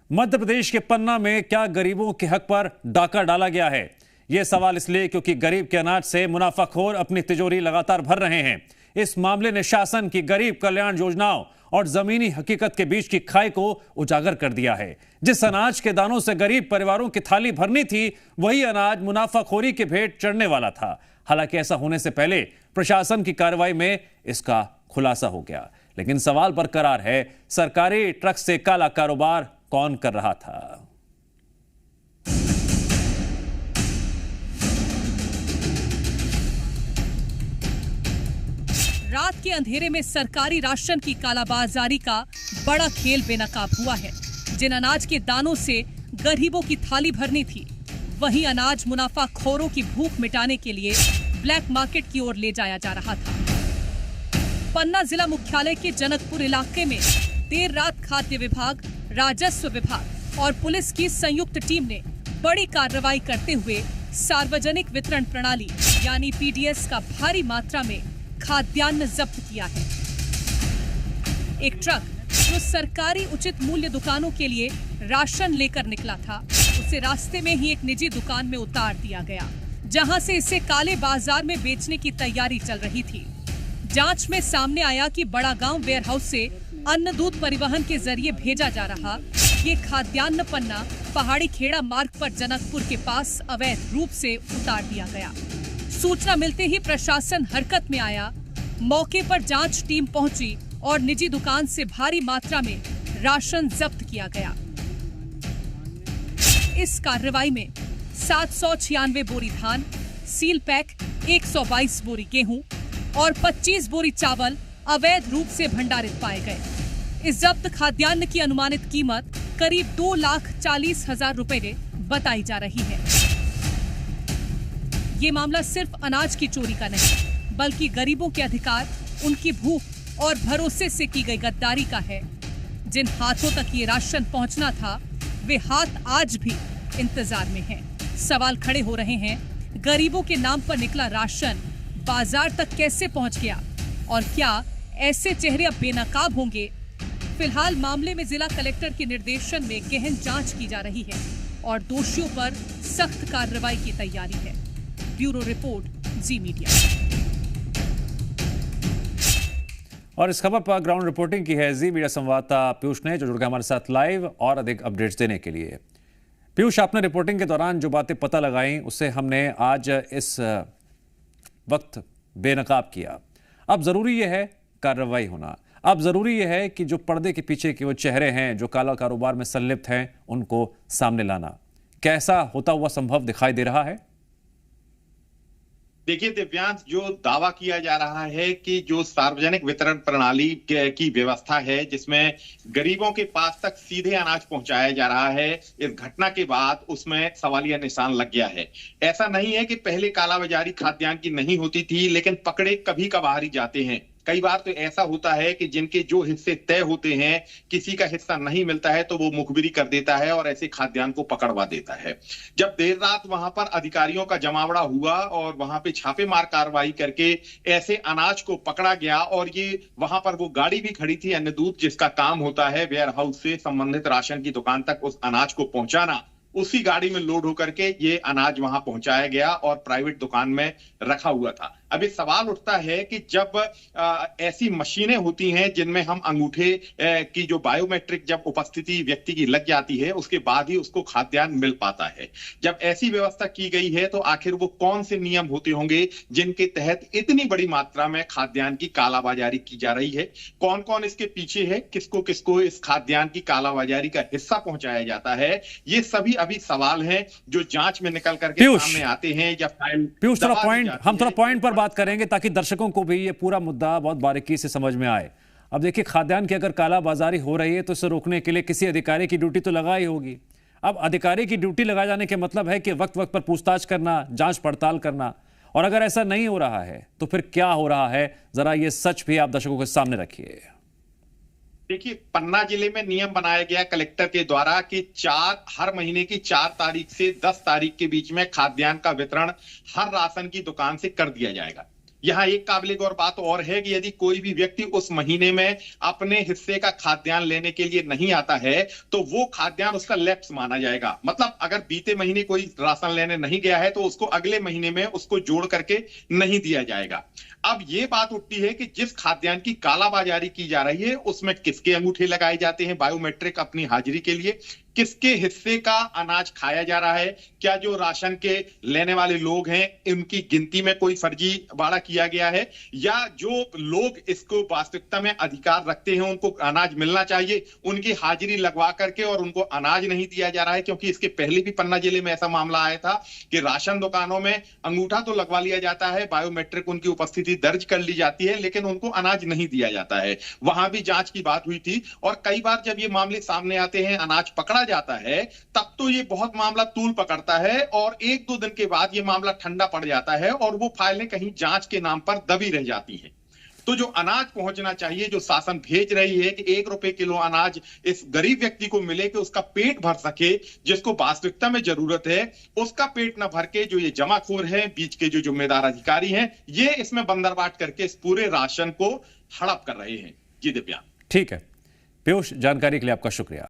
मध्य प्रदेश के पन्ना में क्या गरीबों के हक पर डाका डाला गया है? यह सवाल इसलिए क्योंकि गरीब के अनाज से मुनाफाखोर अपनी तिजोरी लगातार भर रहे हैं। इस मामले ने शासन की गरीब कल्याण योजनाओं और जमीनी हकीकत के बीच की खाई को उजागर कर दिया है। जिस अनाज के दानों से गरीब परिवारों की थाली भरनी थी, वही अनाज मुनाफाखोरी के भेंट चढ़ने वाला था। हालांकि ऐसा होने से पहले प्रशासन की कार्रवाई में इसका खुलासा हो गया, लेकिन सवाल बरकरार है, सरकारी ट्रक से काला कारोबार कौन कर रहा था? रात के अंधेरे में सरकारी राशन की कालाबाजारी का बड़ा खेल बेनकाब हुआ है। जिन अनाज के दानों से गरीबों की थाली भरनी थी, वही अनाज मुनाफाखोरों की भूख मिटाने के लिए ब्लैक मार्केट की ओर ले जाया जा रहा था। पन्ना जिला मुख्यालय के जनकपुर इलाके में देर रात खाद्य विभाग, राजस्व विभाग और पुलिस की संयुक्त टीम ने बड़ी कार्रवाई करते हुए सार्वजनिक वितरण प्रणाली यानी पीडीएस का भारी मात्रा में खाद्यान्न जब्त किया है। एक ट्रक जो सरकारी उचित मूल्य दुकानों के लिए राशन लेकर निकला था, उसे रास्ते में ही एक निजी दुकान में उतार दिया गया, जहां से इसे काले बाजार में बेचने की तैयारी चल रही थी। जांच में सामने आया कि बड़ा गांव वेयरहाउस से अन्न दूध परिवहन के जरिए भेजा जा रहा ये खाद्यान्न पन्ना पहाड़ी खेड़ा मार्ग पर जनकपुर के पास अवैध रूप से उतार दिया गया। सूचना मिलते ही प्रशासन हरकत में आया। मौके पर जांच टीम पहुंची और निजी दुकान से भारी मात्रा में राशन जब्त किया गया। इस कार्रवाई में 796 बोरी धान, सील पैक 122 बोरी गेहूं और 25 बोरी चावल अवैध रूप से भंडारित पाए गए। इस जब्त खाद्यान्न की अनुमानित कीमत करीब 2,40,000 रुपए बताई जा रही है। ये मामला सिर्फ अनाज की चोरी का नहीं, बल्कि गरीबों के अधिकार, उनकी भूख और भरोसे से की गई गद्दारी का है। जिन हाथों तक ये राशन पहुंचना था, वे हाथ आज भी इंतजार में हैं। सवाल खड़े हो रहे हैं, गरीबों के नाम पर निकला राशन बाजार तक कैसे पहुंच गया और क्या ऐसे चेहरे अब बेनकाब होंगे? फिलहाल मामले में जिला कलेक्टर के निर्देशन में गहन जांच की जा रही है और दोषियों पर सख्त कार्रवाई की तैयारी है। ब्यूरो रिपोर्ट, जी मीडिया। और इस खबर पर ग्राउंड रिपोर्टिंग की है जी मीडिया संवाददाता पीयूष ने, जो जुड़ गए हमारे साथ लाइव और अधिक अपडेट्स देने के लिए। पीयूष, आपने रिपोर्टिंग के दौरान जो बातें पता लगाई, उससे हमने आज इस वक्त बेनकाब किया। अब जरूरी यह है कार्रवाई होना। अब जरूरी यह है कि जो पर्दे के पीछे के वो चेहरे हैं, जो काला कारोबार में संलिप्त हैं, उनको सामने लाना। कैसा होता हुआ संभव दिखाई दे रहा है? देखिए दिव्यांश, जो दावा किया जा रहा है कि जो सार्वजनिक वितरण प्रणाली की व्यवस्था है, जिसमें गरीबों के पास तक सीधे अनाज पहुंचाया जा रहा है, इस घटना के बाद उसमें सवालिया निशान लग गया है। ऐसा नहीं है कि पहले कालाबाजारी खाद्यान्न की नहीं होती थी, लेकिन पकड़े कभी कभार ही जाते हैं। कई बार तो ऐसा होता है कि जिनके जो हिस्से तय होते हैं, किसी का हिस्सा नहीं मिलता है तो वो मुखबिरी कर देता है और ऐसे खाद्यान्न को पकड़वा देता है। जब देर रात वहां पर अधिकारियों का जमावड़ा हुआ और वहां पे छापेमार कार्रवाई करके ऐसे अनाज को पकड़ा गया, और ये वहां पर वो गाड़ी भी खड़ी थी अन्न दूध, जिसका काम होता है वेयर हाउस से संबंधित राशन की दुकान तक उस अनाज को पहुंचाना। उसी गाड़ी में लोड होकर के ये अनाज वहां पहुंचाया गया और प्राइवेट दुकान में रखा हुआ था। अब ये सवाल उठता है कि जब ऐसी मशीनें होती हैं जिनमें हम अंगूठे की जो बायोमेट्रिक जब उपस्थिति व्यक्ति की लग जाती है, उसके बाद ही उसको खाद्यान्न मिल पाता है। जब ऐसी व्यवस्था की गई है तो आखिर वो कौन से नियम होते होंगे जिनके तहत इतनी बड़ी मात्रा में खाद्यान्न की कालाबाजारी की जा रही है? कौन कौन इसके पीछे है? किसको किसको इस खाद्यान्न की कालाबाजारी का हिस्सा पहुंचाया जाता है? ये सभी अभी सवाल हैं जो जांच में निकल करके सामने आते हैं। या पीयूष, हम थोड़ा पॉइंट पर बात करेंगे ताकि दर्शकों को भी ये पूरा मुद्दा बहुत बारीकी से समझ में आए। अब देखिए, खाद्यान्न की अगर कालाबाजारी हो रही है तो इसे रोकने के लिए किसी अधिकारी की ड्यूटी तो लगाई होगी। अब अधिकारी की ड्यूटी लगाए जाने के मतलब है कि वक्त वक्त पर पूछताछ करना, जांच पड़ताल करना। और अगर ऐसा नहीं हो रहा है तो फिर क्या हो रहा है? जरा ये सच भी आप दर्शकों के सामने रखिए। देखिए, पन्ना जिले में नियम बनाया गया कलेक्टर के द्वारा कि हर महीने की 4 तारीख से 10 तारीख के बीच में खाद्यान्न का वितरण हर राशन की दुकान से कर दिया जाएगा। यहाँ एक काबिल गौर बात और है कि यदि कोई भी व्यक्ति उस महीने में अपने हिस्से का खाद्यान्न लेने के लिए नहीं आता है तो वो खाद्यान्न उसका लैप्स माना जाएगा। मतलब अगर बीते महीने कोई राशन लेने नहीं गया है तो उसको अगले महीने में उसको जोड़ करके नहीं दिया जाएगा। अब ये बात उठती है कि जिस खाद्यान्न की कालाबाजारी की जा रही है उसमें किसके अंगूठे लगाए जाते हैं बायोमेट्रिक अपनी हाजिरी के लिए, किसके हिस्से का अनाज खाया जा रहा है, क्या जो राशन के लेने वाले लोग हैं उनकी गिनती में कोई फर्जीवाड़ा किया गया है, या जो लोग इसको वास्तविकता में अधिकार रखते हैं उनको अनाज मिलना चाहिए, उनकी हाजिरी लगवा करके और उनको अनाज नहीं दिया जा रहा है। क्योंकि इसके पहले भी पन्ना जिले में ऐसा मामला आया था कि राशन दुकानों में अंगूठा तो लगवा लिया जाता है, बायोमेट्रिक उनकी उपस्थिति दर्ज कर ली जाती है, लेकिन उनको अनाज नहीं दिया जाता है। वहां भी जांच की बात हुई थी और कई बार जब ये मामले सामने आते हैं, अनाज पकड़ा जाता है, तब तो ये बहुत मामला तूल पकड़ता है और एक दो दिन के बाद ये मामला ठंडा पड़ जाता है और वो फाइलें कहीं जांच के नाम पर दबी रह जाती हैं। तो जो अनाज पहुंचना चाहिए, जो शासन भेज रही है कि 1 रुपए किलो अनाज इस गरीब व्यक्ति को मिले कि उसका पेट भर सके, जिसको वास्तविकता में जरूरत है, उसका पेट न भर के जो ये जमाखोर है, बीच के जो जिम्मेदार अधिकारी हैं, ये इसमें बंदरबाट करके इस पूरे राशन को हड़प कर रहे हैं। जी दिव्यांग। ठीक है पीयूष, जानकारी के लिए आपका शुक्रिया।